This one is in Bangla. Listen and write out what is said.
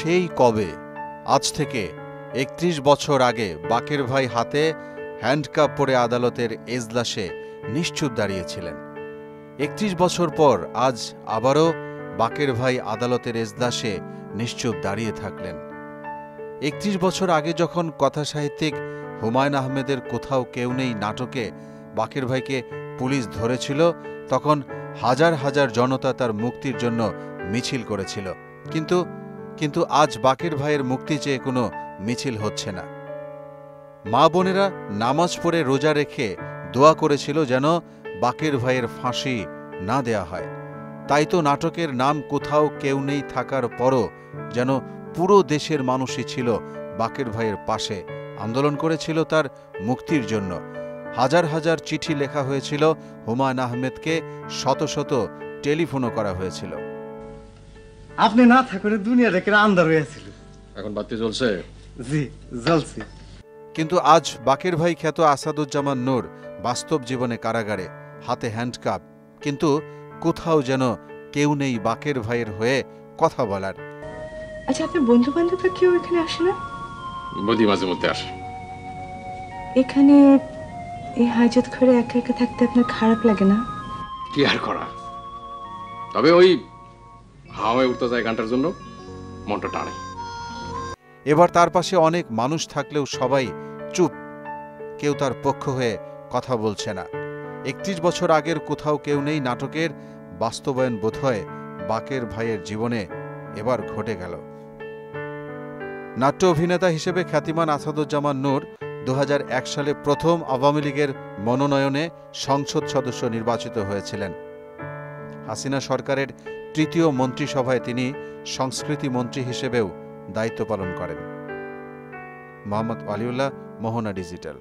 সেই কবে, আজ থেকে ৩১ বছর আগে বাকের ভাই হাতে হ্যান্ডকাপ পরে আদালতের এজলাসে নিশ্চুপ দাঁড়িয়েছিলেন। ৩১ বছর পর আজ আবারও বাকের ভাই আদালতের এজলাসে নিশ্চুপ দাঁড়িয়ে থাকলেন। ৩১ বছর আগে যখন কথাসাহিত্যিক হুমায়ূন আহমেদের কোথাও কেউ নেই নাটকে বাকের ভাইকে পুলিশ ধরেছিল, তখন হাজার হাজার জনতা তার মুক্তির জন্য মিছিল করেছিল। কিন্তু আজ বাকের ভাইয়ের মুক্তি চেয়ে কোনো মিছিল হচ্ছে না। মা বোনেরা নামাজ পড়ে রোজা রেখে দোয়া করেছিল যেন বাকের ভাইয়ের ফাঁসি না দেয়া হয়। তাই তো নাটকের নাম কোথাও কেউ নেই থাকার পরও যেন পুরো দেশের মানুষই ছিল বাকের ভাইয়ের পাশে, আন্দোলন করেছিল তার মুক্তির জন্য। হাজার হাজার চিঠি লেখা হয়েছিল হুমায়ূন আহমেদকে, শত শত টেলিফোনও করা হয়েছিল। আপনি না থাকলে দুনিয়া দেখে আন্ধার হয়েছিল। এখন বাতি জ্বলছে? জি জ্বলছে। কিন্তু আজ বাকের ভাই খ্যাত আসাদুজ্জামান নূর বাস্তব জীবনে কারাগারে, হাতে হ্যান্ডকাপ, কিন্তু কোথাও যেন কেউ নেই বাকের ভাইয়ের হয়ে কথা বলার। আচ্ছা, আপনার বন্ধু বান্ধবরা কেউ এখানে আসে না? বদি মাঝে মধ্যে আসে। এখানে এই হাজত ঘরে একা একা থাকতে আপনার খারাপ লাগে না? কি আর করা, তবে ওই হাওয়ায় উঠতে যায় গানটার জন্য মনটা টানে। এবার তার পাশে অনেক মানুষ থাকলেও সবাই চুপ, কেউ তার পক্ষ হয়ে কথা বলছে না। ৩১ বছর আগের কোথাও কেউ নেই নাটকের বাস্তবায়ন বোধহয় বাকের ভাইয়ের জীবনে এবার ঘটে গেল। নাট্য অভিনেতা হিসেবে খ্যাতিমান আসাদুজ্জামান নূর ২০০১ সালে প্রথম আওয়ামী লীগের মনোনয়নে সংসদ সদস্য নির্বাচিত হয়েছিলেন। হাসিনা সরকারের তৃতীয় মন্ত্রিসভায় তিনি সংস্কৃতি মন্ত্রী হিসেবেও দায়িত্ব পালন করেন। মোহাম্মদ ওয়ালিউল্লাহ, মোহনা ডিজিটাল।